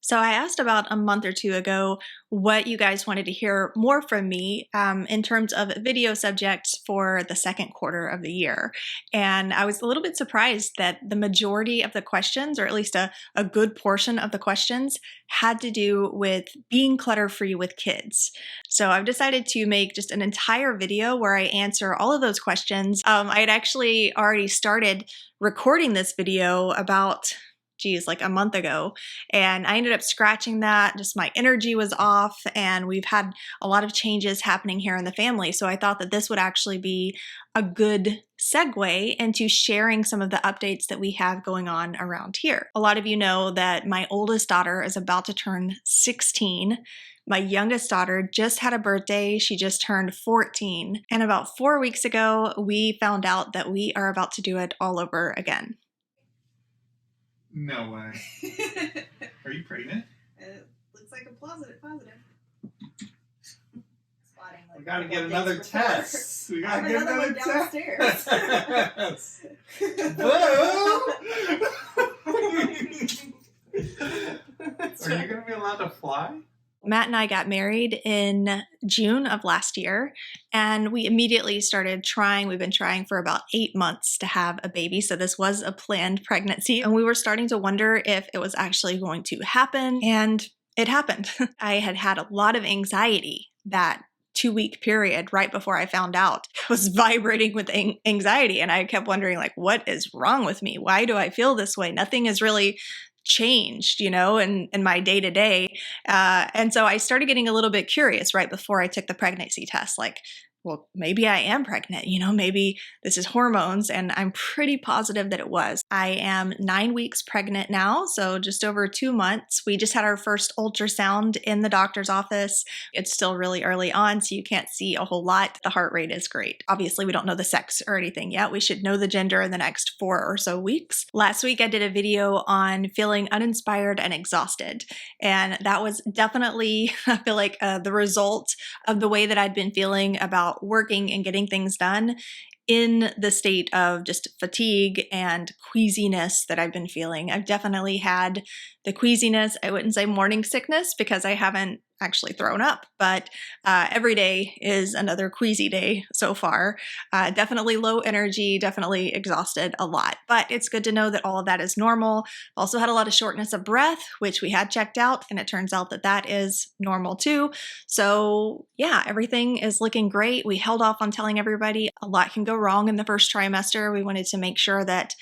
So I asked about a month or two ago what you guys wanted to hear more from me in terms of video subjects for the second quarter of the year. And I was a little bit surprised that the majority of the questions, or at least a good portion of the questions, had to do with being clutter-free with kids. So I've decided to make just an entire video where I answer all of those questions. I had actually already started recording this video about like a month ago. And I ended up scratching that. Just my energy was off, and we've had a lot of changes happening here in the family. So I thought that this would actually be a good segue into sharing some of the updates that we have going on around here. A lot of you know that my oldest daughter is about to turn 16. My youngest daughter just had a birthday. She just turned 14. And about 4 weeks ago, we found out that we are about to do it all over again. No way. Are you pregnant? It looks like a positive. Spotting, like, we gotta get another test. We gotta get another downstairs. Test. Boo! Are you gonna be allowed to fly? Matt and I got married in June of last year, and we immediately started trying. We've been trying for about 8 months to have a baby, so this was a planned pregnancy, and we were starting to wonder if it was actually going to happen, and it happened. I had had a lot of anxiety that 2-week period right before I found out. I was vibrating with anxiety, and I kept wondering, like, what is wrong with me? Why do I feel this way? Nothing is really changed, in my day-to-day. And so I started getting a little bit curious right before I took the pregnancy test, like, well, maybe I am pregnant, maybe this is hormones, and I'm pretty positive that it was. I am 9 weeks pregnant now, so just over 2 months. We just had our first ultrasound in the doctor's office. It's still really early on, so you can't see a whole lot. The heart rate is great. Obviously, we don't know the sex or anything yet. We should know the gender in the next 4 or so weeks. Last week, I did a video on feeling uninspired and exhausted, and that was definitely, I feel like, the result of the way that I'd been feeling about working and getting things done in the state of just fatigue and queasiness that I've been feeling. I've definitely had the queasiness. I wouldn't say morning sickness because I haven't actually thrown up, but every day is another queasy day so far. Definitely low energy, definitely exhausted a lot, but it's good to know that all of that is normal. Also had a lot of shortness of breath, which we had checked out, and it turns out that that is normal too. So yeah, everything is looking great. We held off on telling everybody. A lot can go wrong in the first trimester. We wanted to make sure that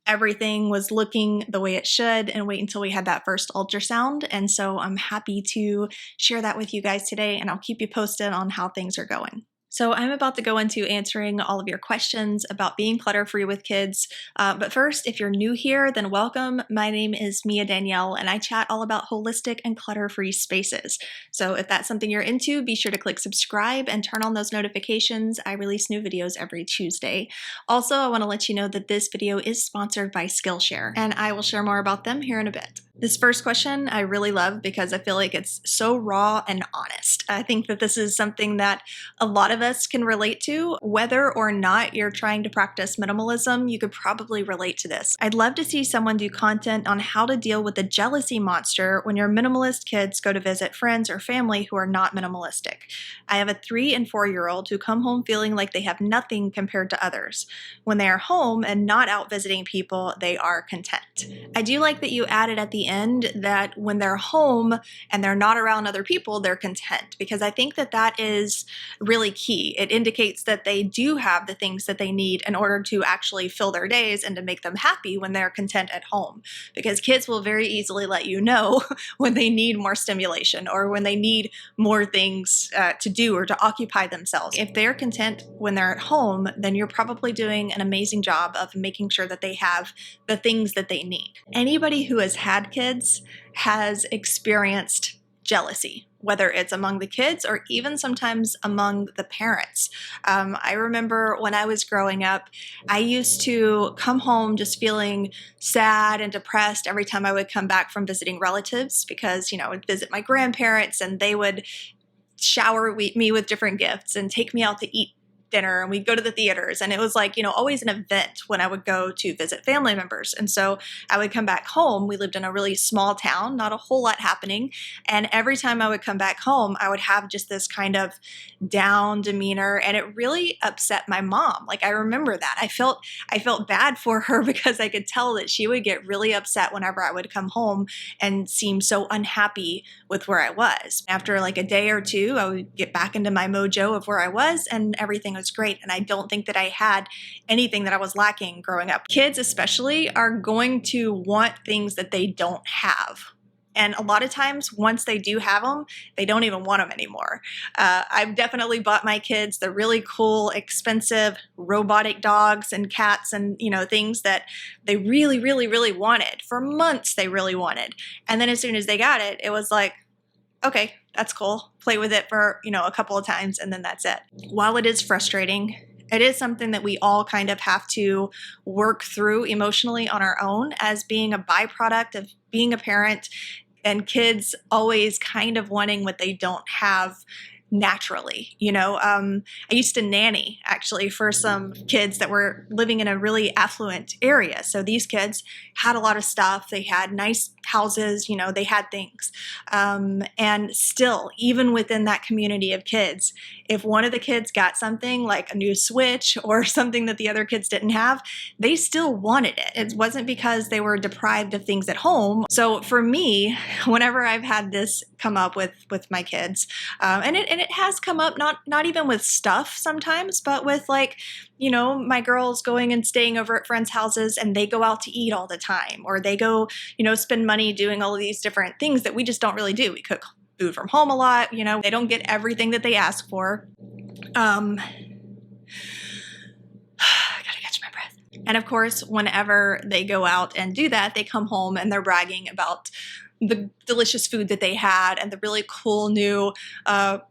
everything was looking the way it should and wait until we had that first ultrasound. And so I'm happy to share that with you guys today, and I'll keep you posted on how things are going. So I'm about to go into answering all of your questions about being clutter-free with kids. But first, if you're new here, then welcome. My name is Danielle, and I chat all about holistic and clutter-free spaces. So if that's something you're into, be sure to click subscribe and turn on those notifications. I release new videos every Tuesday. Also, I want to let you know that this video is sponsored by Skillshare, and I will share more about them here in a bit. This first question I really love because I feel like it's so raw and honest. I think that this is something that a lot of us can relate to. Whether or not you're trying to practice minimalism, you could probably relate to this. I'd love to see someone do content on how to deal with the jealousy monster when your minimalist kids go to visit friends or family who are not minimalistic. I have a 3- and 4-year-old who come home feeling like they have nothing compared to others. When they are home and not out visiting people, they are content. I do like that you added at the end that when they're home and they're not around other people, they're content, because I think that that is really key. It indicates that they do have the things that they need in order to actually fill their days and to make them happy when they're content at home, because kids will very easily let you know when they need more stimulation or when they need more things to do or to occupy themselves. If they're content when they're at home, then you're probably doing an amazing job of making sure that they have the things that they need. Anybody who has had kids has experienced jealousy, whether it's among the kids or even sometimes among the parents. I remember when I was growing up, I used to come home just feeling sad and depressed every time I would come back from visiting relatives, because, I would visit my grandparents and they would shower me with different gifts and take me out to eat dinner and we'd go to the theaters, and it was like, always an event when I would go to visit family members. And so I would come back home. We lived in a really small town, not a whole lot happening. And every time I would come back home, I would have just this kind of down demeanor, and it really upset my mom. Like, I remember that. I felt bad for her because I could tell that she would get really upset whenever I would come home and seem so unhappy with where I was. After like a day or two, I would get back into my mojo of where I was, and everything was great. And I don't think that I had anything that I was lacking growing up. Kids especially are going to want things that they don't have. And a lot of times, once they do have them, they don't even want them anymore. I've definitely bought my kids the really cool, expensive robotic dogs and cats and, things that they really, really, really wanted. For months, they really wanted. And then as soon as they got it, it was like, okay, that's cool. Play with it for, a couple of times, and then that's it. While it is frustrating, it is something that we all kind of have to work through emotionally on our own as being a byproduct of being a parent, and kids always kind of wanting what they don't have naturally. I used to nanny actually for some kids that were living in a really affluent area. So these kids had a lot of stuff. They had nice houses, they had things. And still, even within that community of kids, if one of the kids got something like a new Switch or something that the other kids didn't have, they still wanted it. It wasn't because they were deprived of things at home. So for me, whenever I've had this come up with my kids, and it has come up not even with stuff sometimes, but with like, my girls going and staying over at friends' houses, and they go out to eat all the time, or they go, spend money doing all of these different things that we just don't really do. We cook food from home a lot, they don't get everything that they ask for. Gotta catch my breath. And of course, whenever they go out and do that, they come home and they're bragging about the delicious food that they had and the really cool new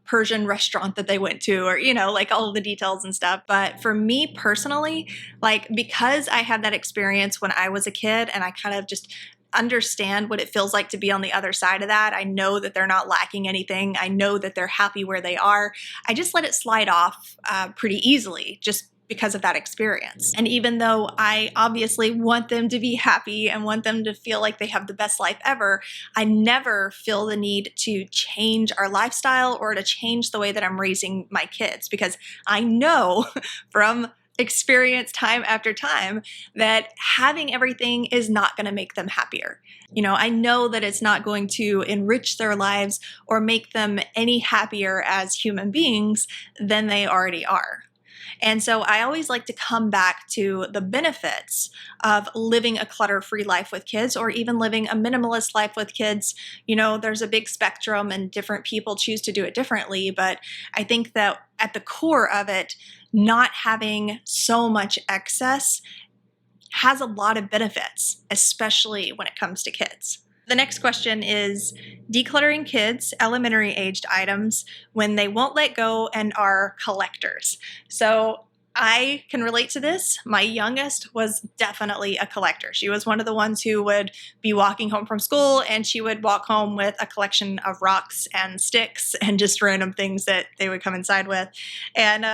Persian restaurant that they went to, or, like all of the details and stuff. But for me personally, like, because I had that experience when I was a kid, and I kind of just understand what it feels like to be on the other side of that. I know that they're not lacking anything. I know that they're happy where they are. I just let it slide off pretty easily, just because of that experience. And even though I obviously want them to be happy and want them to feel like they have the best life ever, I never feel the need to change our lifestyle or to change the way that I'm raising my kids, because I know from experience time after time that having everything is not going to make them happier. I know that it's not going to enrich their lives or make them any happier as human beings than they already are. And so I always like to come back to the benefits of living a clutter-free life with kids, or even living a minimalist life with kids. There's a big spectrum and different people choose to do it differently, but I think that at the core of it, not having so much excess has a lot of benefits, especially when it comes to kids. The next question is decluttering kids' elementary aged items when they won't let go and are collectors. So I can relate to this. My youngest was definitely a collector. She was one of the ones who would be walking home from school, and she would walk home with a collection of rocks and sticks and just random things that they would come inside with. And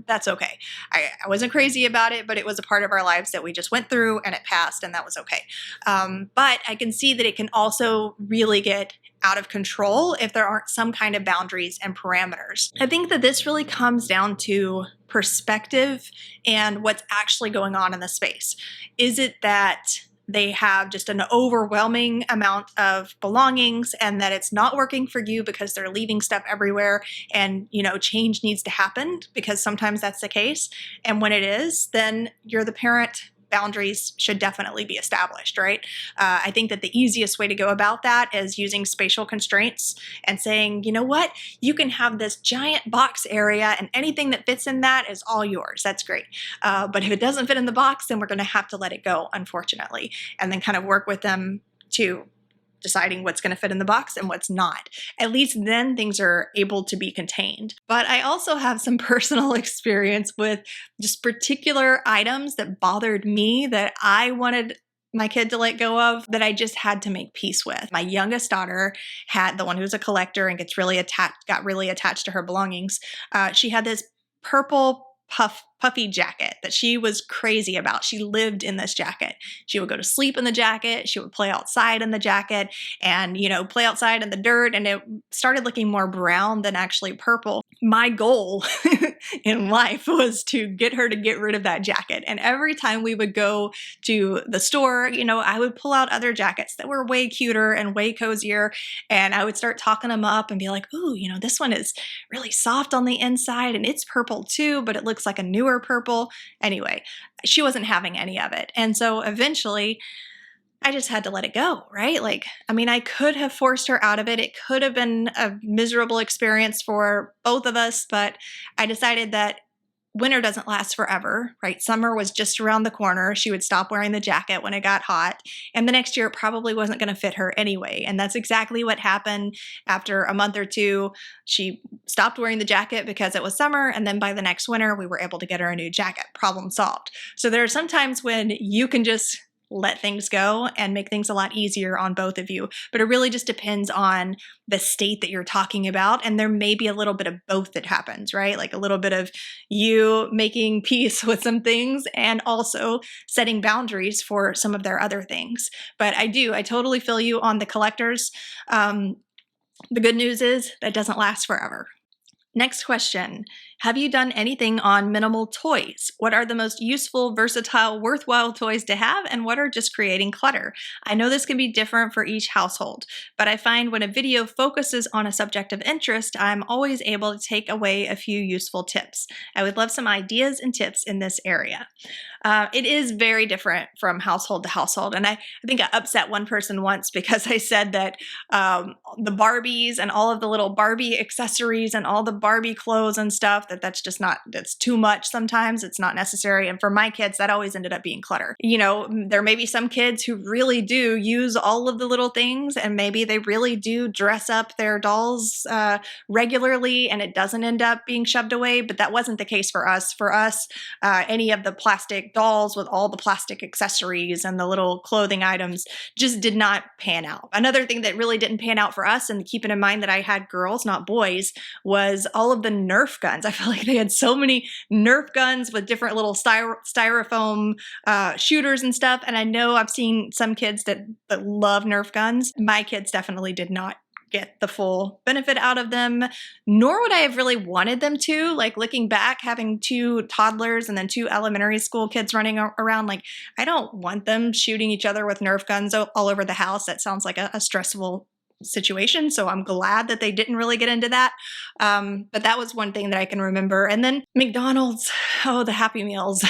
that's okay. I wasn't crazy about it, but it was a part of our lives that we just went through, and it passed, and that was okay. But I can see that it can also really get out of control if there aren't some kind of boundaries and parameters. I think that this really comes down to perspective and what's actually going on in the space. Is it that they have just an overwhelming amount of belongings and that it's not working for you because they're leaving stuff everywhere, and change needs to happen, because sometimes that's the case? And when it is, then you're the parent. Boundaries should definitely be established, right? I think that the easiest way to go about that is using spatial constraints and saying, you know what, you can have this giant box area and anything that fits in that is all yours. That's great. But if it doesn't fit in the box, then we're going to have to let it go, unfortunately, and then kind of work with them to deciding what's going to fit in the box and what's not. At least then things are able to be contained. But I also have some personal experience with just particular items that bothered me, that I wanted my kid to let go of, that I just had to make peace with. My youngest daughter had, the one who's a collector and got really attached to her belongings. She had this purple puffy jacket that she was crazy about. She lived in this jacket. She would go to sleep in the jacket. She would play outside in the jacket and, play outside in the dirt. And it started looking more brown than actually purple. My goal in life was to get her to get rid of that jacket. And every time we would go to the store, I would pull out other jackets that were way cuter and way cozier. And I would start talking them up and be like, ooh, this one is really soft on the inside and it's purple too, but it looks like a newer purple. Anyway, she wasn't having any of it. And so eventually I just had to let it go, right? I could have forced her out of it. It could have been a miserable experience for both of us, but I decided that winter doesn't last forever, right? Summer was just around the corner. She would stop wearing the jacket when it got hot. And the next year, it probably wasn't going to fit her anyway. And that's exactly what happened. After a month or two, she stopped wearing the jacket because it was summer. And then by the next winter, we were able to get her a new jacket. Problem solved. So there are some times when you can just let things go and make things a lot easier on both of you. But it really just depends on the state that you're talking about. And there may be a little bit of both that happens, right? Like a little bit of you making peace with some things and also setting boundaries for some of their other things. But I totally feel you on the collectors. The good news is that doesn't last forever. Next question. Have you done anything on minimal toys? What are the most useful, versatile, worthwhile toys to have, and what are just creating clutter? I know this can be different for each household, but I find when a video focuses on a subject of interest, I'm always able to take away a few useful tips. I would love some ideas and tips in this area. It is very different from household to household, and I think I upset one person once because I said that the Barbies and all of the little Barbie accessories and all the Barbie clothes and stuff, that's too much sometimes. It's not necessary. And for my kids, that always ended up being clutter. There may be some kids who really do use all of the little things, and maybe they really do dress up their dolls regularly, and it doesn't end up being shoved away. But that wasn't the case for us. For us, any of the plastic dolls with all the plastic accessories and the little clothing items just did not pan out. Another thing that really didn't pan out for us, and keeping in mind that I had girls, not boys, was all of the Nerf guns. I feel like they had so many Nerf guns with different little styrofoam shooters and stuff. And I know I've seen some kids that love Nerf guns. My kids definitely did not get the full benefit out of them, nor would I have really wanted them to. Like, looking back, having 2 toddlers and then 2 elementary school kids running around, I don't want them shooting each other with Nerf guns all over the house. That sounds like a stressful situation. So I'm glad that they didn't really get into that. But that was one thing that I can remember. And then McDonald's, the Happy Meals,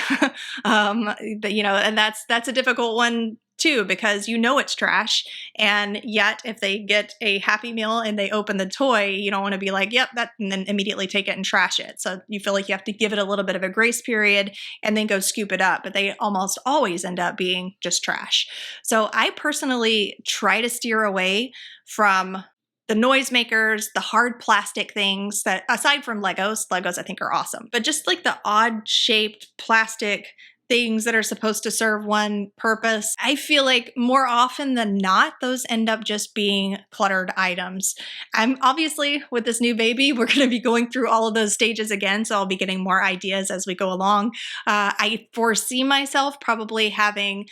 and that's a difficult one too, because it's trash. And yet if they get a Happy Meal and they open the toy, you don't want to be like, yep, that, and then immediately take it and trash it. So you feel like you have to give it a little bit of a grace period and then go scoop it up. But they almost always end up being just trash. So I personally try to steer away from the noisemakers, the hard plastic things that, aside from Legos I think are awesome, but just like the odd shaped plastic things that are supposed to serve one purpose. I feel like more often than not, those end up just being cluttered items. I'm obviously, with this new baby, we're going to be going through all of those stages again, so I'll be getting more ideas as we go along. I foresee myself probably having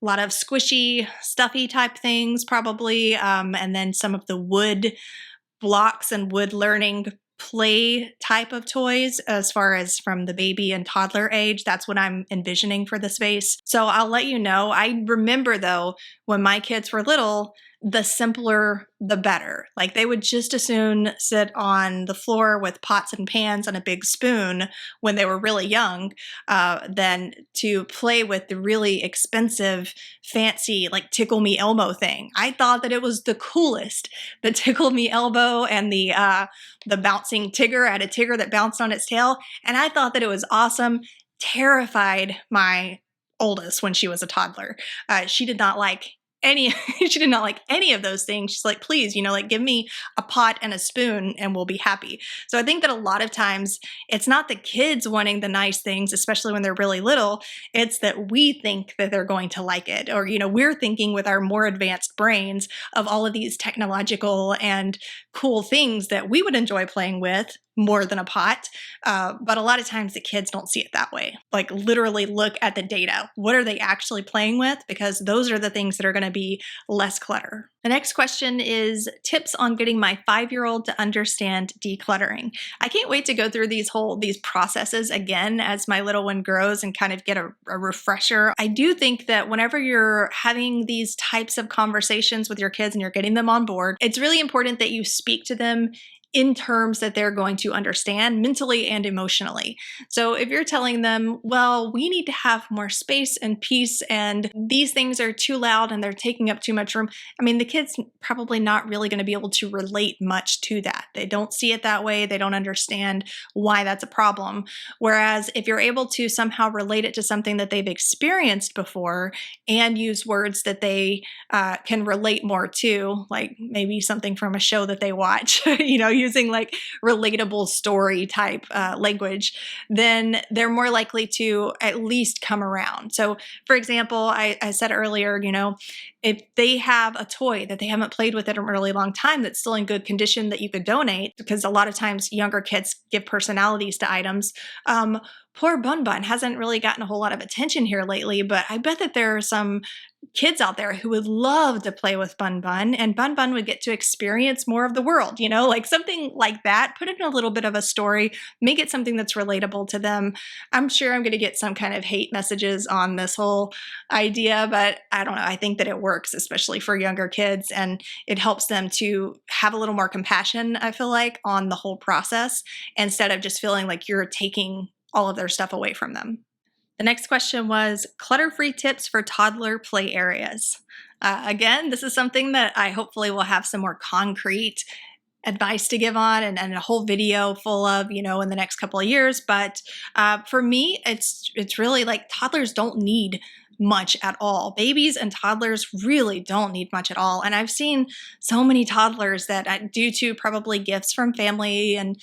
a lot of squishy, stuffy type things probably, and then some of the wood blocks and wood learning play type of toys as far as from the baby and toddler age. That's what I'm envisioning for the space. So I'll let you know. I remember though, when my kids were little, the simpler, the better. Like, they would just as soon sit on the floor with pots and pans and a big spoon when they were really young than to play with the really expensive, fancy, like Tickle Me Elmo thing. I thought that it was the coolest. The Tickle Me Elbow and the bouncing Tigger. I had a Tigger that bounced on its tail, and I thought that it was awesome. Terrified my oldest when she was a toddler. She did not like any of those things. She's like, please, give me a pot and a spoon and we'll be happy. So I think that a lot of times it's not the kids wanting the nice things, especially when they're really little. It's that we think that they're going to like it. Or, we're thinking with our more advanced brains of all of these technological and cool things that we would enjoy playing with, more than a pot. But a lot of times the kids don't see it that way. Like literally look at the data. What are they actually playing with? Because those are the things that are going to be less clutter. The next question is tips on getting my 5-year-old to understand decluttering. I can't wait to go through these processes again as my little one grows and kind of get a refresher. I do think that whenever you're having these types of conversations with your kids and you're getting them on board, it's really important that you speak to them in terms that they're going to understand mentally and emotionally. So if you're telling them, well, we need to have more space and peace and these things are too loud and they're taking up too much room, I mean, the kid's probably not really going to be able to relate much to that. They don't see it that way. They don't understand why that's a problem. Whereas if you're able to somehow relate it to something that they've experienced before and use words that they can relate more to, like maybe something from a show that they watch, using like relatable story type language, then they're more likely to at least come around. So for example, I said earlier, if they have a toy that they haven't played with in a really long time that's still in good condition that you could donate, because a lot of times younger kids give personalities to items. Poor Bun Bun hasn't really gotten a whole lot of attention here lately, but I bet that there are some kids out there who would love to play with Bun Bun, and Bun Bun would get to experience more of the world, like something like that. Put it in a little bit of a story, make it something that's relatable to them. I'm sure I'm going to get some kind of hate messages on this whole idea, but I don't know. I think that it works, especially for younger kids, and it helps them to have a little more compassion, I feel like, on the whole process instead of just feeling like you're taking all of their stuff away from them. The next question was clutter-free tips for toddler play areas. Again, this is something that I hopefully will have some more concrete advice to give on and a whole video full of, in the next couple of years. But for me, it's really like toddlers don't need much at all. Babies and toddlers really don't need much at all. And I've seen so many toddlers that due to probably gifts from family and,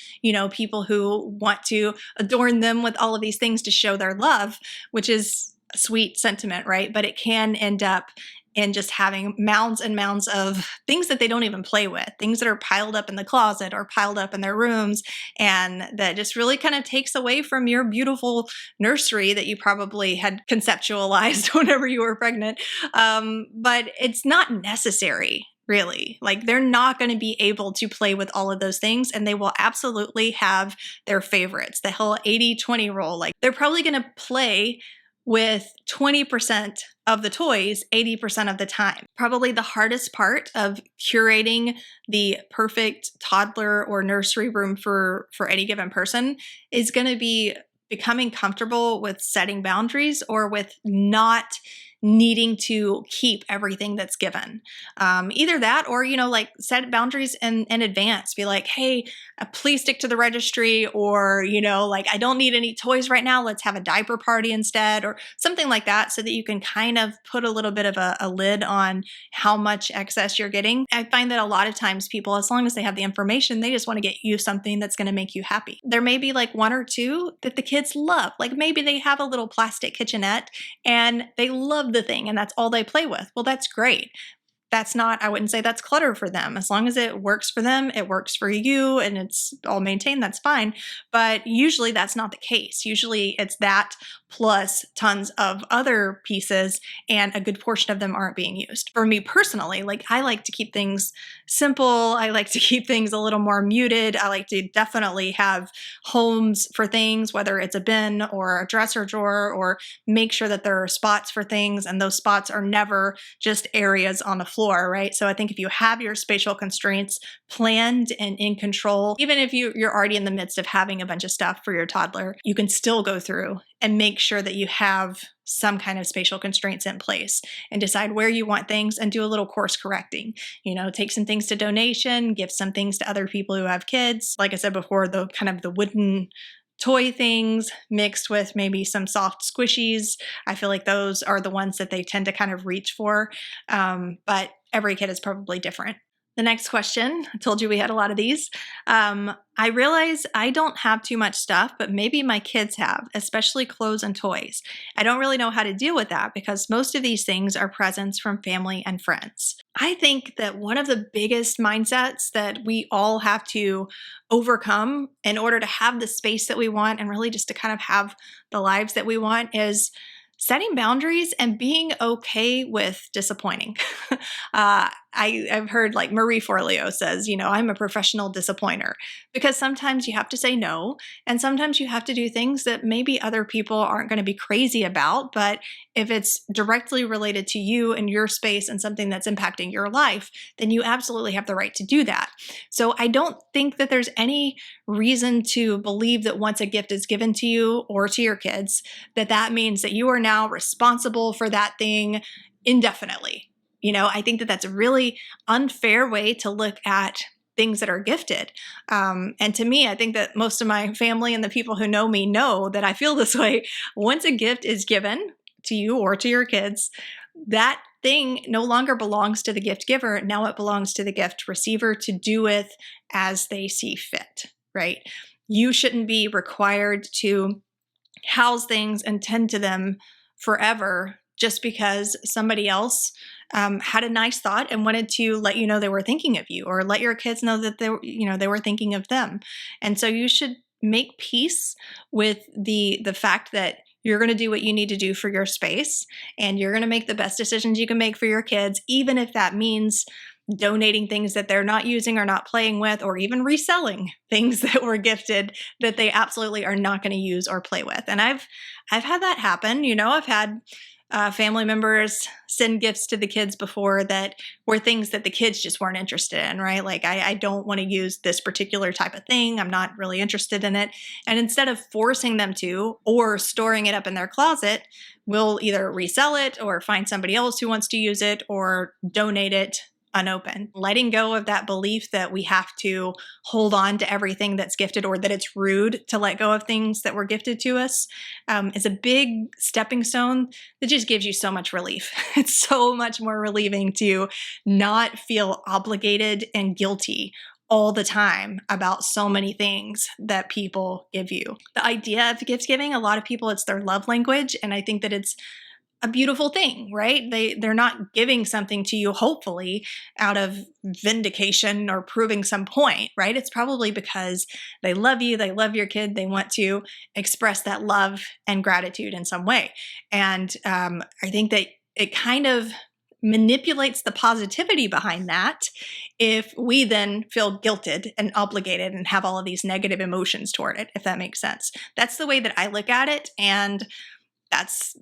people who want to adorn them with all of these things to show their love, which is a sweet sentiment, right? But it can end up in just having mounds and mounds of things that they don't even play with, things that are piled up in the closet or piled up in their rooms, and that just really kind of takes away from your beautiful nursery that you probably had conceptualized whenever you were pregnant. But it's not necessary. Really, like they're not going to be able to play with all of those things, and they will absolutely have their favorites. The whole 80-20 rule, like they're probably going to play with 20% of the toys 80% of the time. Probably the hardest part of curating the perfect toddler or nursery room for any given person is going to be becoming comfortable with setting boundaries or with not needing to keep everything that's given. Either that or, like set boundaries in advance. Be like, hey, please stick to the registry, or, like I don't need any toys right now. Let's have a diaper party instead, or something like that, so that you can kind of put a little bit of a lid on how much excess you're getting. I find that a lot of times people, as long as they have the information, they just want to get you something that's going to make you happy. There may be like one or two that the kids love. Like maybe they have a little plastic kitchenette and they love the thing and that's all they play with. Well, that's great. That's not, I wouldn't say that's clutter for them. As long as it works for them, it works for you, and it's all maintained, that's fine. But usually that's not the case. Usually it's that plus tons of other pieces, and a good portion of them aren't being used. For me personally, like I like to keep things simple. I like to keep things a little more muted. I like to definitely have homes for things, whether it's a bin or a dresser drawer, or make sure that there are spots for things, and those spots are never just areas on the floor, right? So I think if you have your spatial constraints planned and in control, even if you're already in the midst of having a bunch of stuff for your toddler, you can still go through and make sure that you have some kind of spatial constraints in place and decide where you want things and do a little course correcting. Take some things to donation, give some things to other people who have kids. Like I said before, the kind of the wooden toy things mixed with maybe some soft squishies. I feel like those are the ones that they tend to kind of reach for. But every kid is probably different. The next question, I told you we had a lot of these. I realize I don't have too much stuff, but maybe my kids have, especially clothes and toys. I don't really know how to deal with that because most of these things are presents from family and friends. I think that one of the biggest mindsets that we all have to overcome in order to have the space that we want and really just to kind of have the lives that we want is setting boundaries and being okay with disappointing. I've heard like Marie Forleo says, I'm a professional disappointer because sometimes you have to say no. And sometimes you have to do things that maybe other people aren't going to be crazy about. But if it's directly related to you and your space and something that's impacting your life, then you absolutely have the right to do that. So I don't think that there's any reason to believe that once a gift is given to you or to your kids, that means that you are now responsible for that thing indefinitely. I think that that's a really unfair way to look at things that are gifted. And to me, I think that most of my family and the people who know me know that I feel this way. Once a gift is given to you or to your kids, that thing no longer belongs to the gift giver. Now it belongs to the gift receiver to do with as they see fit, right? You shouldn't be required to house things and tend to them forever just because somebody else had a nice thought and wanted to let you know they were thinking of you, or let your kids know that they were thinking of them. And so you should make peace with the fact that you're going to do what you need to do for your space, and you're going to make the best decisions you can make for your kids, even if that means donating things that they're not using or not playing with, or even reselling things that were gifted that they absolutely are not going to use or play with. And I've had that happen. I've had family members send gifts to the kids before that were things that the kids just weren't interested in, right? Like, I don't want to use this particular type of thing. I'm not really interested in it. And instead of forcing them to or storing it up in their closet, we'll either resell it or find somebody else who wants to use it or donate it unopened. Letting go of that belief that we have to hold on to everything that's gifted, or that it's rude to let go of things that were gifted to us, is a big stepping stone that just gives you so much relief. It's so much more relieving to not feel obligated and guilty all the time about so many things that people give you. The idea of gift giving, a lot of people, it's their love language, and I think that it's a beautiful thing, right? They're not giving something to you, hopefully, out of vindication or proving some point, right? It's probably because they love you, they love your kid, they want to express that love and gratitude in some way. And I think that it kind of manipulates the positivity behind that if we then feel guilted and obligated and have all of these negative emotions toward it, if that makes sense. That's the way that I look at it, and that's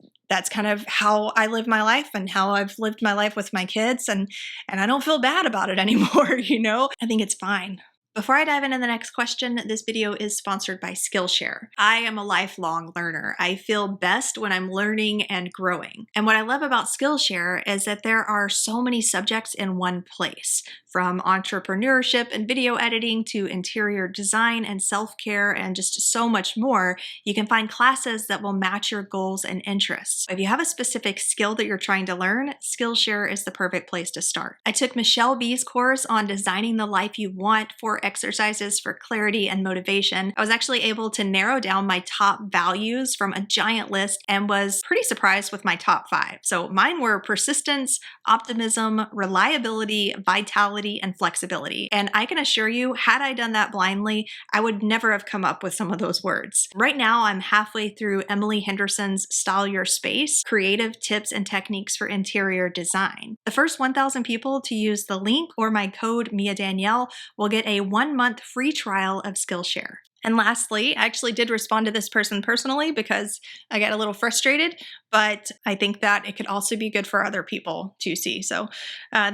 kind of how I live my life and how I've lived my life with my kids, and I don't feel bad about it anymore, I think it's fine. Before I dive into the next question, this video is sponsored by Skillshare. I am a lifelong learner. I feel best when I'm learning and growing. And what I love about Skillshare is that there are so many subjects in one place, from entrepreneurship and video editing to interior design and self-care and just so much more. You can find classes that will match your goals and interests. If you have a specific skill that you're trying to learn, Skillshare is the perfect place to start. I took Michelle B's course on designing the life you want, 4 exercises for clarity and motivation. I was actually able to narrow down my top values from a giant list and was pretty surprised with my top 5. So mine were persistence, optimism, reliability, vitality, and flexibility. And I can assure you, had I done that blindly, I would never have come up with some of those words. Right now, I'm halfway through Emily Henderson's Style Your Space, Creative Tips and Techniques for Interior Design. The first 1,000 people to use the link or my code Danielle will get a 1-month free trial of Skillshare. And lastly, I actually did respond to this person personally because I got a little frustrated, but I think that it could also be good for other people to see. So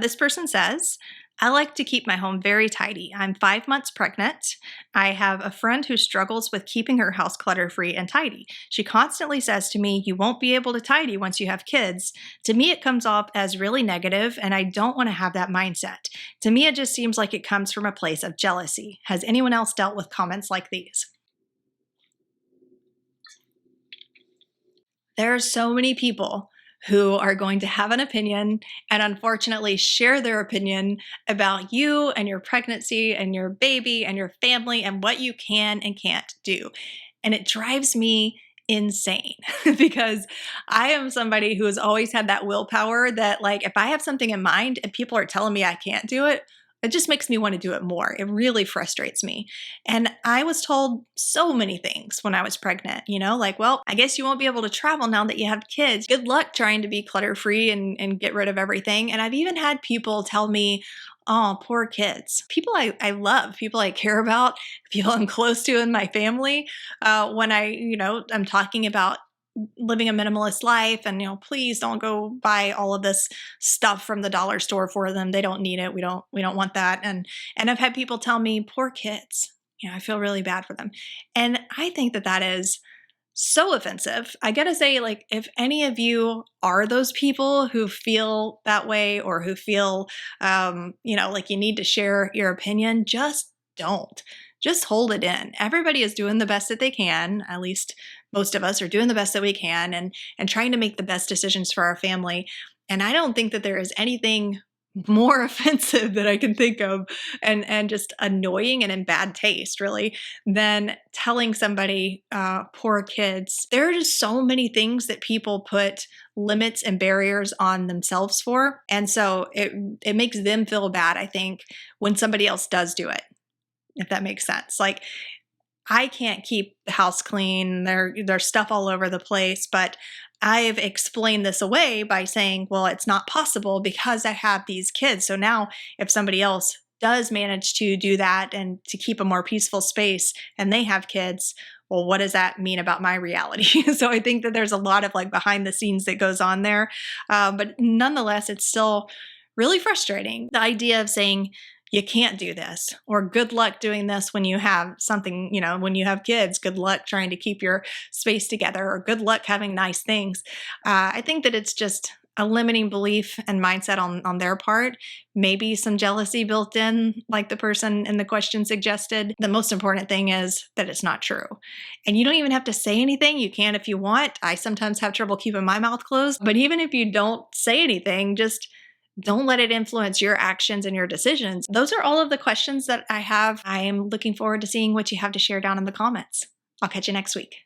this person says, I like to keep my home very tidy. I'm 5 months pregnant. I have a friend who struggles with keeping her house clutter-free and tidy. She constantly says to me, you won't be able to tidy once you have kids. To me, it comes off as really negative, and I don't want to have that mindset. To me, it just seems like it comes from a place of jealousy. Has anyone else dealt with comments like these? There are so many people who are going to have an opinion and unfortunately share their opinion about you and your pregnancy and your baby and your family and what you can and can't do. And it drives me insane because I am somebody who has always had that willpower that, like, if I have something in mind and people are telling me I can't do it, it just makes me want to do it more. It really frustrates me. And I was told so many things when I was pregnant, like, well, I guess you won't be able to travel now that you have kids. Good luck trying to be clutter-free and get rid of everything. And I've even had people tell me, oh, poor kids. People I love, people I care about, people I'm close to in my family. When I'm talking about living a minimalist life and, please don't go buy all of this stuff from the dollar store for them. They don't need it. We don't want that. And I've had people tell me, poor kids. I feel really bad for them. And I think that is so offensive. I gotta say, like, if any of you are those people who feel that way or who feel, like you need to share your opinion, just don't. Just hold it in. Everybody is doing the best that they can. At least most of us are doing the best that we can and trying to make the best decisions for our family. And I don't think that there is anything more offensive that I can think of and just annoying and in bad taste, really, than telling somebody, poor kids. There are just so many things that people put limits and barriers on themselves for. And so it makes them feel bad, I think, when somebody else does do it, if that makes sense. Like, I can't keep the house clean. There's stuff all over the place, but I've explained this away by saying, well, it's not possible because I have these kids. So now if somebody else does manage to do that and to keep a more peaceful space and they have kids, well, what does that mean about my reality? So I think that there's a lot of like behind the scenes that goes on there. But nonetheless, it's still really frustrating. The idea of saying, you can't do this, or good luck doing this when you have something, when you have kids, good luck trying to keep your space together, or good luck having nice things. I think that it's just a limiting belief and mindset on their part, maybe some jealousy built in, like the person in the question suggested. The most important thing is that it's not true. And you don't even have to say anything. You can if you want. I sometimes have trouble keeping my mouth closed, but even if you don't say anything, just don't let it influence your actions and your decisions. Those are all of the questions that I have. I am looking forward to seeing what you have to share down in the comments. I'll catch you next week.